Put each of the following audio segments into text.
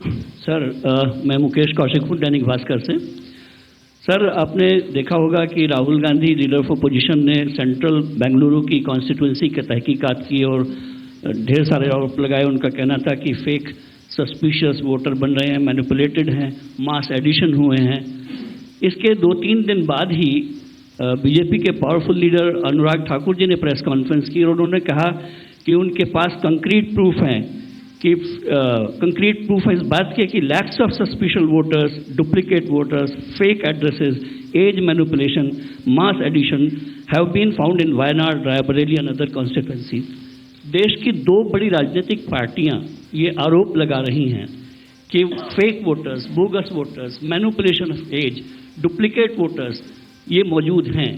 Sir मैं मुकेश कौशिक हूँ दैनिक भास्कर से। सर आपने देखा होगा कि Rahul Gandhi leader of opposition ने सेंट्रल बेंगलुरु की कॉन्स्टिट्यूंसी की तहकीकात की और ढेर सारे आरोप लगाए। उनका कहना था कि फेक सस्पिशियस वोटर बन रहे हैं, मैनिपुलेटेड हैं, मास एडिशन हुए हैं। इसके 2-3 दिन बाद ही बीजेपी के पावरफुल लीडर अनुराग ठाकुर जी ने प्रेस कॉन्फ्रेंस की और उन्होंने कहा कि उनके पास कंक्रीट प्रूफ हैं कि कंक्रीट प्रूफ इस बात की कि lakhs of suspicious voters, duplicate voters, fake addresses, age manipulation, mass addition have been found in Wayanad, Raebareli and other constituencies. देश की 2 बड़ी राजनीतिक पार्टियां ये आरोप लगा रही हैं कि fake voters, bogus voters, manipulation of age, duplicate voters ये मौजूद हैं।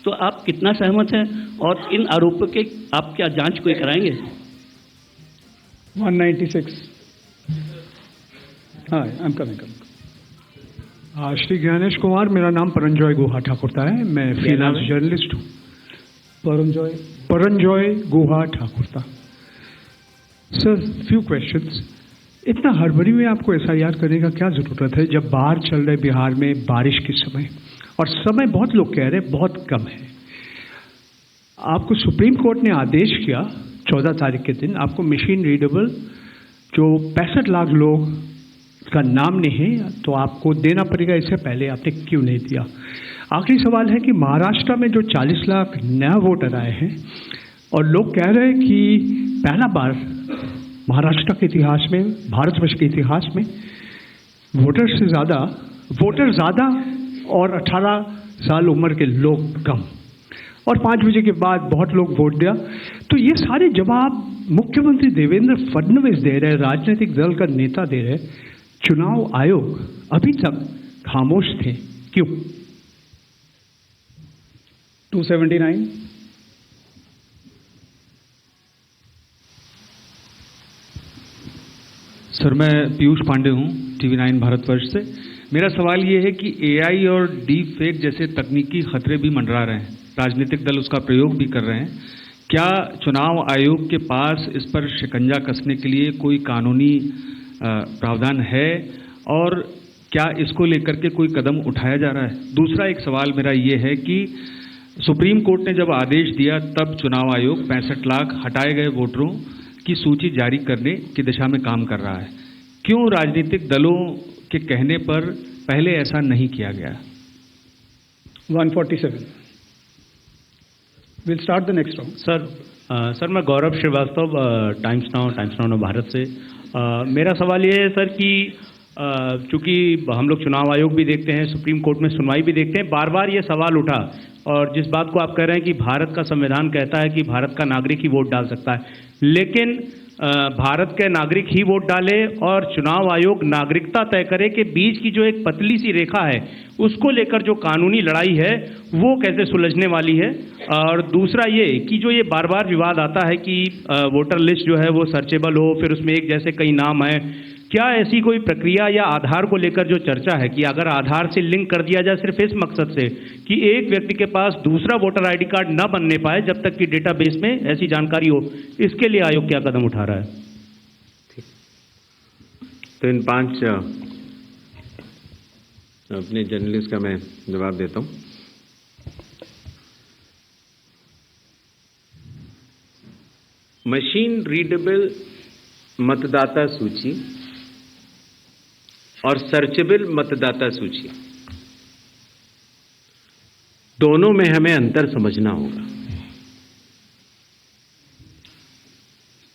तो आप कितना सहमत हैं और इन आरोपों के आप क्या जांच कोई कराएंगे? 196. हाँ, I'm coming. श्री ज्ञानेश कुमार, मेरा नाम परंजॉय गुहा ठाकुरता है। मैं फ्रीलांस जर्नलिस्ट हूँ। Paranjoy Guha Thakurta. Sir, few questions. इतना हड़बड़ी में आपको एसआईआर करने का क्या जरूरत है जब बाहर चल रहे बिहार में बारिश के समय, और समय बहुत लोग कह रहे हैं बहुत कम है। आपको सुप्रीम कोर्ट ने आदेश किया 14 तारीख के दिन, आपको मशीन रीडेबल जो 65 लाख लोग का नाम नहीं है तो आपको देना पड़ेगा। इससे पहले आपने क्यों नहीं दिया? आखिरी सवाल है कि महाराष्ट्र में जो 40 लाख नया वोटर आए हैं और लोग कह रहे हैं कि पहला बार महाराष्ट्र के इतिहास में, भारतवर्ष के इतिहास में वोटर ज़्यादा और 18 साल उम्र के लोग कम, और 5 बजे के बाद बहुत लोग वोट दिया। तो ये सारे जवाब मुख्यमंत्री देवेंद्र फडणवीस दे रहे, राजनीतिक दल का नेता दे रहे, चुनाव आयोग अभी तक खामोश थे, क्यों? 279. सर, मैं पीयूष पांडे हूँ, TV9 भारतवर्ष से। मेरा सवाल ये है कि AI और डीप फेक जैसे तकनीकी खतरे भी मंडरा रहे हैं, राजनीतिक दल उसका प्रयोग भी कर रहे हैं। क्या चुनाव आयोग के पास इस पर शिकंजा कसने के लिए कोई कानूनी प्रावधान है, और क्या इसको लेकर के कोई कदम उठाया जा रहा है? दूसरा एक सवाल मेरा ये है कि सुप्रीम कोर्ट ने जब आदेश दिया तब चुनाव आयोग 65 लाख हटाए गए वोटरों की सूची जारी करने की दिशा में काम कर रहा है। क्यों राजनीतिक दलों के कहने पर पहले ऐसा नहीं किया गया? 147. We'll start the next round. Sir मैं गौरव श्रीवास्तव, टाइम्स नाउ भारत से। मेरा सवाल ये है सर कि चूंकि हम लोग चुनाव आयोग भी देखते हैं, सुप्रीम कोर्ट में सुनवाई भी देखते हैं, बार बार ये सवाल उठा, और जिस बात को आप कह रहे हैं कि भारत का संविधान कहता है कि भारत का नागरिक ही वोट डाल सकता है, लेकिन भारत के नागरिक ही वोट डाले और चुनाव आयोग नागरिकता तय करे के बीच की जो एक पतली सी रेखा है उसको लेकर जो कानूनी लड़ाई है वो कैसे सुलझने वाली है? और दूसरा ये कि जो ये बार बार विवाद आता है कि वोटर लिस्ट जो है वो सर्चेबल हो, फिर उसमें एक जैसे कई नाम है, क्या ऐसी कोई प्रक्रिया या आधार को लेकर जो चर्चा है कि अगर आधार से लिंक कर दिया जाए सिर्फ इस मकसद से कि एक व्यक्ति के पास दूसरा वोटर आईडी कार्ड न बनने पाए जब तक कि डेटाबेस में ऐसी जानकारी हो, इसके लिए आयोग क्या कदम उठा रहा है? तो इन 5 अपने जर्नलिस्ट का मैं जवाब देता हूं। मशीन रीडेबल मतदाता सूची और सर्चेबल मतदाता सूची, दोनों में हमें अंतर समझना होगा।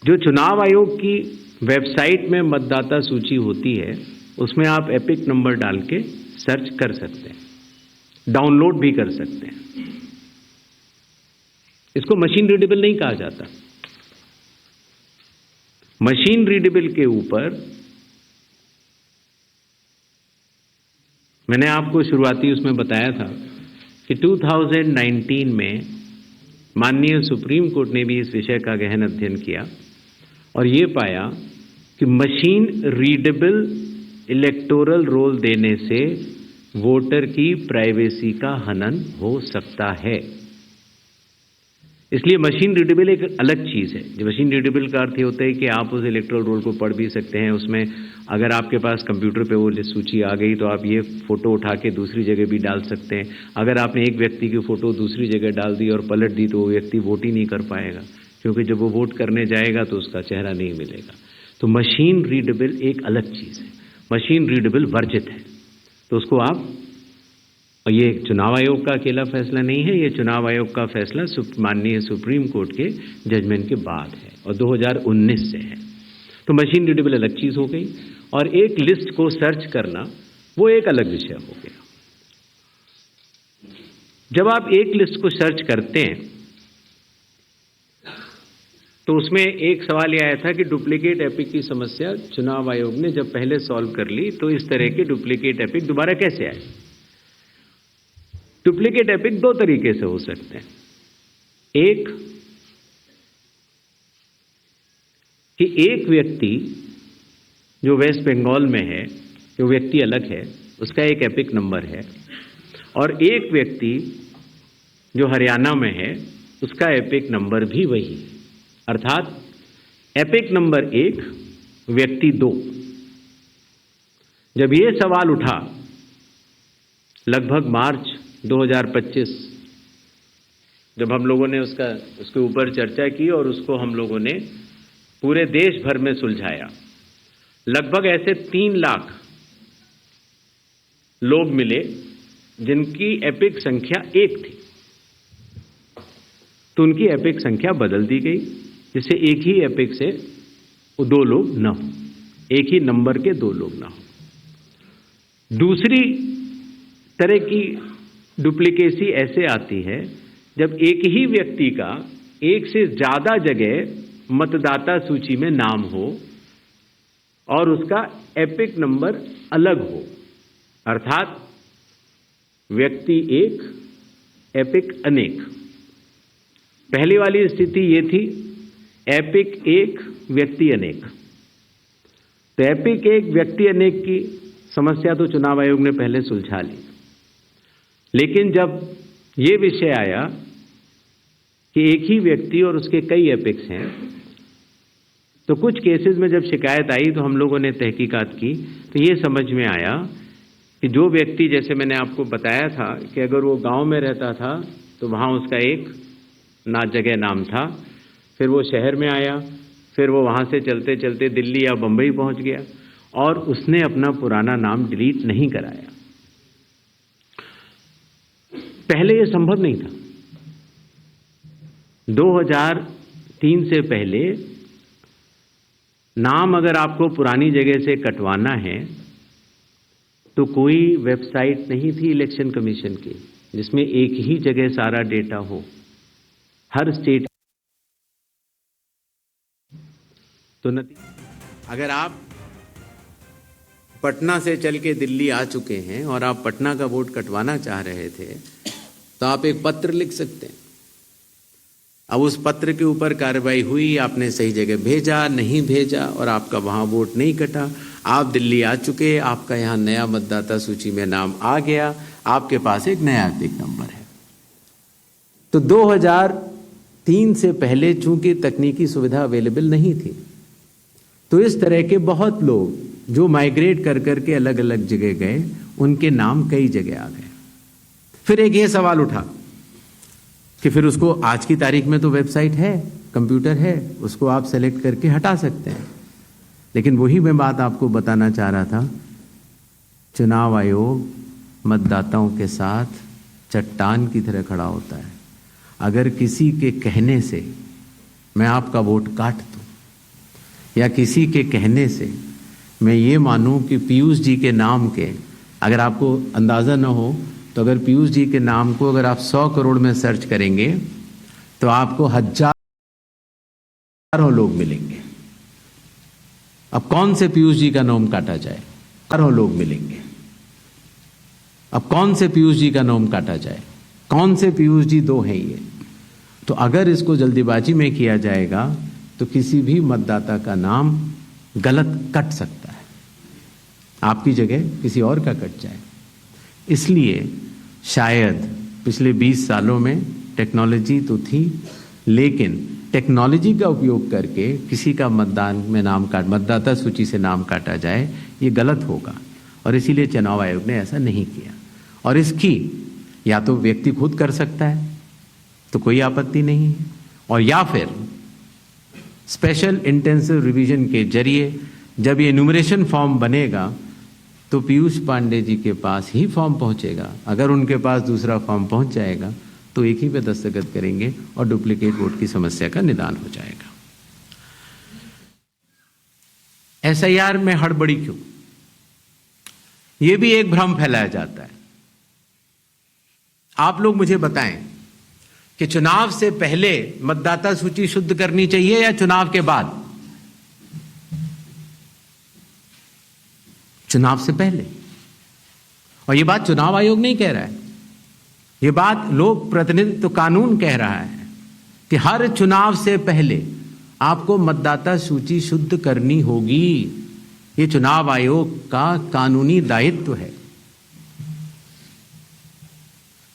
जो चुनाव आयोग की वेबसाइट में मतदाता सूची होती है उसमें आप एपिक नंबर डाल के सर्च कर सकते हैं, डाउनलोड भी कर सकते हैं। इसको मशीन रीडेबल नहीं कहा जाता। मशीन रीडेबल के ऊपर मैंने आपको शुरुआती उसमें बताया था कि 2019 में माननीय सुप्रीम कोर्ट ने भी इस विषय का गहन अध्ययन किया और ये पाया कि मशीन रीडेबल इलेक्टोरल रोल देने से वोटर की प्राइवेसी का हनन हो सकता है। इसलिए मशीन रीडेबल एक अलग चीज़ है। जो मशीन रीडेबल का अर्थ ये होता है कि आप उस इलेक्टोरल रोल को पढ़ भी सकते हैं। उसमें अगर आपके पास कंप्यूटर पे वो सूची आ गई तो आप ये फ़ोटो उठा के दूसरी जगह भी डाल सकते हैं। अगर आपने एक व्यक्ति की फ़ोटो दूसरी जगह डाल दी और पलट दी तो वो व्यक्ति वोट ही नहीं कर पाएगा, क्योंकि जब वो वोट करने जाएगा तो उसका चेहरा नहीं मिलेगा। तो मशीन रीडेबल एक अलग चीज़ है, मशीन रीडेबल वर्जित है। तो उसको आप, और ये चुनाव आयोग का अकेला फैसला नहीं है, ये चुनाव आयोग का फैसला माननीय सुप्रीम कोर्ट के जजमेंट के बाद है और 2019 से है। तो मशीन रीडेबल अलग चीज़ हो गई और एक लिस्ट को सर्च करना वो एक अलग विषय हो गया। जब आप एक लिस्ट को सर्च करते हैं तो उसमें एक सवाल यह आया था कि डुप्लीकेट एपिक की समस्या चुनाव आयोग ने जब पहले सॉल्व कर ली तो इस तरह के डुप्लीकेट एपिक दोबारा कैसे आए। डुप्लीकेट एपिक दो तरीके से हो सकते हैं। एक कि एक व्यक्ति जो वेस्ट बंगाल में है, जो व्यक्ति अलग है, उसका एक एपिक नंबर है, और एक व्यक्ति जो हरियाणा में है उसका एपिक नंबर भी वही है। अर्थात एपिक नंबर 1 व्यक्ति 2। जब ये सवाल उठा लगभग मार्च 2025, जब हम लोगों ने उसके ऊपर चर्चा की और उसको हम लोगों ने पूरे देश भर में सुलझाया, लगभग ऐसे 3 लाख लोग मिले जिनकी एपिक संख्या 1 थी, तो उनकी एपिक संख्या बदल दी गई, जिससे एक ही एपिक से 2 लोग ना हो, एक ही नंबर के 2 लोग ना हो। दूसरी तरह की डुप्लीकेसी ऐसे आती है जब एक ही व्यक्ति का एक से ज्यादा जगह मतदाता सूची में नाम हो और उसका एपिक नंबर अलग हो। अर्थात व्यक्ति 1 एपिक अनेक। पहली वाली स्थिति ये थी एपिक 1 व्यक्ति अनेक। तो एपिक 1 व्यक्ति अनेक की समस्या तो चुनाव आयोग ने पहले सुलझा ली, लेकिन जब ये विषय आया कि एक ही व्यक्ति और उसके कई एपिक्स हैं, तो कुछ केसेस में जब शिकायत आई तो हम लोगों ने तहकीकात की तो ये समझ में आया कि जो व्यक्ति, जैसे मैंने आपको बताया था कि अगर वो गांव में रहता था तो वहाँ उसका एक जगह नाम था, फिर वो शहर में आया, फिर वो वहाँ से चलते चलते दिल्ली या बम्बई पहुँच गया और उसने अपना पुराना नाम डिलीट नहीं कराया। पहले ये संभव नहीं था। 2003 से पहले नाम अगर आपको पुरानी जगह से कटवाना है तो कोई वेबसाइट नहीं थी इलेक्शन कमीशन की जिसमें एक ही जगह सारा डेटा हो, हर स्टेट। तो अगर आप पटना से चल के दिल्ली आ चुके हैं और आप पटना का वोट कटवाना चाह रहे थे तो आप एक पत्र लिख सकते हैं। अब उस पत्र के ऊपर कार्रवाई हुई, आपने सही जगह भेजा, नहीं भेजा और आपका वहाँ वोट नहीं कटा, आप दिल्ली आ चुके, आपका यहाँ नया मतदाता सूची में नाम आ गया, आपके पास एक नया एपिक नंबर है। तो 2003 से पहले चूंकि तकनीकी सुविधा अवेलेबल नहीं थी, तो इस तरह के बहुत लोग जो माइग्रेट कर करके अलग अलग जगह गए, उनके नाम कई जगह आ गए। फिर एक ये सवाल उठा कि फिर उसको आज की तारीख में तो वेबसाइट है, कंप्यूटर है, उसको आप सेलेक्ट करके हटा सकते हैं। लेकिन वही मैं बात आपको बताना चाह रहा था, चुनाव आयोग मतदाताओं के साथ चट्टान की तरह खड़ा होता है। अगर किसी के कहने से मैं आपका वोट काट दूं या किसी के कहने से मैं ये मानूं कि पीयूष जी के नाम के, अगर आपको अंदाज़ा न हो तो अगर पीयूष जी के नाम को अगर आप 100 करोड़ में सर्च करेंगे तो आपको हजारों लोग मिलेंगे। अब कौन से पीयूष जी का नाम काटा जाए? हजारों लोग मिलेंगे। अब कौन से पीयूष जी का नाम काटा जाए? कौन से पीयूष जी 2 हैं ये? तो अगर इसको जल्दीबाजी में किया जाएगा तो किसी भी मतदाता का नाम गलत कट सकता है, आपकी जगह किसी और का कट जाए। इसलिए शायद पिछले 20 सालों में टेक्नोलॉजी तो थी, लेकिन टेक्नोलॉजी का उपयोग करके किसी का मतदाता सूची से नाम काटा जाए, ये गलत होगा और इसीलिए चुनाव आयोग ने ऐसा नहीं किया। और इसकी या तो व्यक्ति खुद कर सकता है तो कोई आपत्ति नहीं है, और या फिर स्पेशल इंटेंसिव रिवीजन के जरिए जब ये एन्यूमरेशन फॉर्म बनेगा तो पीयूष पांडे जी के पास ही फॉर्म पहुंचेगा। अगर उनके पास दूसरा फॉर्म पहुंच जाएगा तो एक ही पे दस्तखत करेंगे और डुप्लीकेट वोट की समस्या का निदान हो जाएगा। एसआईआर में हड़बड़ी क्यों? यह भी एक भ्रम फैलाया जाता है। आप लोग मुझे बताएं कि चुनाव से पहले मतदाता सूची शुद्ध करनी चाहिए या चुनाव के बाद? चुनाव से पहले। और यह बात चुनाव आयोग नहीं कह रहा है, यह बात लोक प्रतिनिधित्व कानून कह रहा है कि हर चुनाव से पहले आपको मतदाता सूची शुद्ध करनी होगी। यह चुनाव आयोग का कानूनी दायित्व है।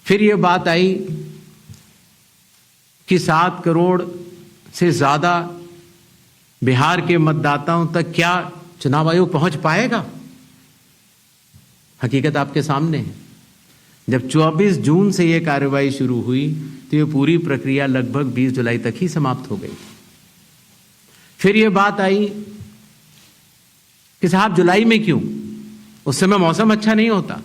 फिर यह बात आई कि 7 करोड़ से ज्यादा बिहार के मतदाताओं तक क्या चुनाव आयोग पहुंच पाएगा? हकीकत आपके सामने है। जब 24 जून से यह कार्रवाई शुरू हुई तो यह पूरी प्रक्रिया लगभग 20 जुलाई तक ही समाप्त हो गई। फिर यह बात आई कि साहब जुलाई में क्यों? उस समय मौसम अच्छा नहीं होता।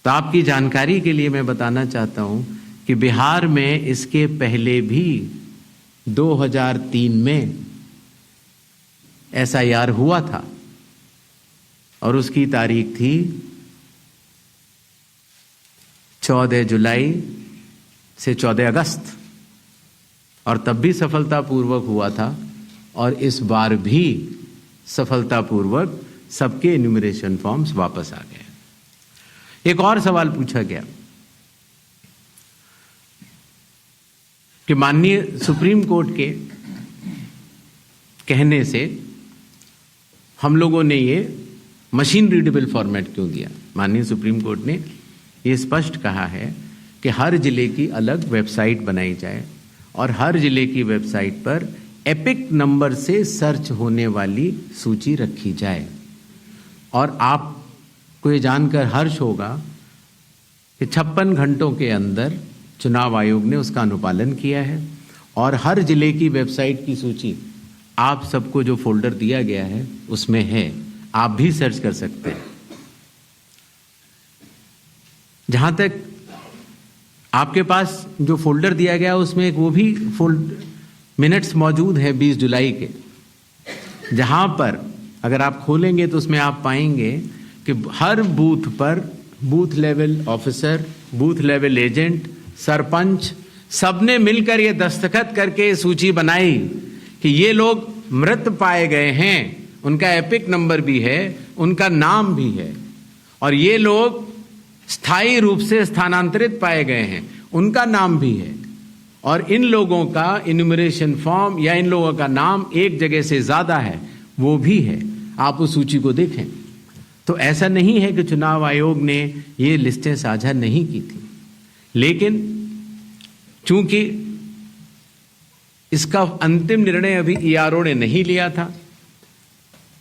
तो आपकी जानकारी के लिए मैं बताना चाहता हूं कि बिहार में इसके पहले भी 2003 में एसआईआर हुआ था और उसकी तारीख थी 14 जुलाई से 14 अगस्त, और तब भी सफलतापूर्वक हुआ था और इस बार भी सफलतापूर्वक सबके एन्यूमरेशन फॉर्म्स वापस आ गए। एक और सवाल पूछा गया कि माननीय सुप्रीम कोर्ट के कहने से हम लोगों ने ये मशीन रीडेबल फॉर्मेट क्यों दिया। माननीय सुप्रीम कोर्ट ने ये स्पष्ट कहा है कि हर जिले की अलग वेबसाइट बनाई जाए और हर जिले की वेबसाइट पर एपिक नंबर से सर्च होने वाली सूची रखी जाए। और आपको ये जानकर हर्ष होगा कि 56 घंटों के अंदर चुनाव आयोग ने उसका अनुपालन किया है और हर जिले की वेबसाइट की सूची आप सबको जो फोल्डर दिया गया है उसमें है, आप भी सर्च कर सकते हैं। जहां तक आपके पास जो फोल्डर दिया गया उसमें एक वो भी मिनट्स मौजूद है 20 जुलाई के, जहां पर अगर आप खोलेंगे तो उसमें आप पाएंगे कि हर बूथ पर booth level officer, booth level agent, sarpanch सबने मिलकर ये दस्तखत करके सूची बनाई कि ये लोग मृत पाए गए हैं, उनका एपिक नंबर भी है, उनका नाम भी है, और ये लोग स्थायी रूप से स्थानांतरित पाए गए हैं, उनका नाम भी है, और इन लोगों का इन्यूमरेशन फॉर्म या इन लोगों का नाम एक जगह से ज्यादा है, वो भी है। आप उस सूची को देखें तो ऐसा नहीं है कि चुनाव आयोग ने ये लिस्टें साझा नहीं की थी, लेकिन चूंकि इसका अंतिम निर्णय अभी ईआरओ ने नहीं लिया था,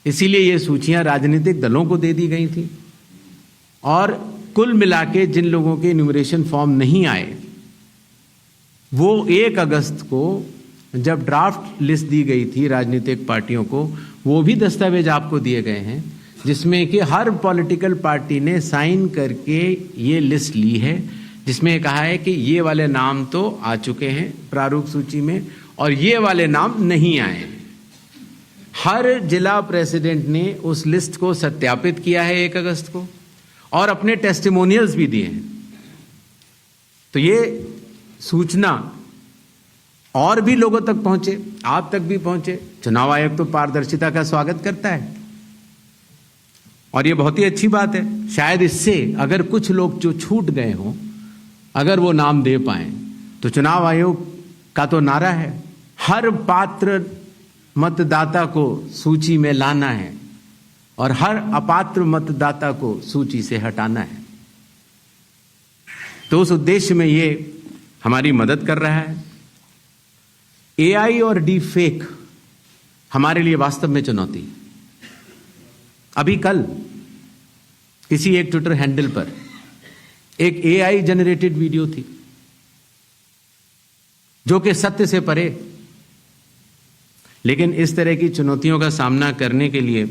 इसीलिए ये सूचियां राजनीतिक दलों को दे दी गई थी। और कुल मिला के जिन लोगों के इन्यूमरेशन फॉर्म नहीं आए, वो 1 अगस्त को जब ड्राफ्ट लिस्ट दी गई थी राजनीतिक पार्टियों को, वो भी दस्तावेज आपको दिए गए हैं जिसमें कि हर पॉलिटिकल पार्टी ने साइन करके ये लिस्ट ली है, जिसमें कहा है कि ये वाले नाम तो आ चुके हैं प्रारूप सूची में और ये वाले नाम नहीं आए हैं। हर जिला प्रेसिडेंट ने उस लिस्ट को सत्यापित किया है 1 अगस्त को और अपने टेस्टिमोनियल्स भी दिए हैं। तो ये सूचना और भी लोगों तक पहुंचे, आप तक भी पहुंचे। चुनाव आयोग तो पारदर्शिता का स्वागत करता है और ये बहुत ही अच्छी बात है। शायद इससे अगर कुछ लोग जो छूट गए हों, अगर वो नाम दे पाए, तो चुनाव आयोग का तो नारा है हर पात्र मतदाता को सूची में लाना है और हर अपात्र मतदाता को सूची से हटाना है। तो उस उद्देश्य में ये हमारी मदद कर रहा है। एआई और डीप फेक हमारे लिए वास्तव में चुनौती है। अभी कल किसी एक ट्विटर हैंडल पर एक एआई जनरेटेड वीडियो थी जो कि सत्य से परे, लेकिन इस तरह की चुनौतियों का सामना करने के लिए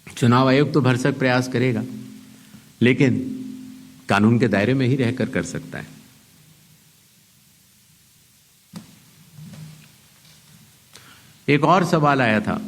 चुनाव आयोग तो भरसक प्रयास करेगा, लेकिन कानून के दायरे में ही रहकर कर सकता है। एक और सवाल आया था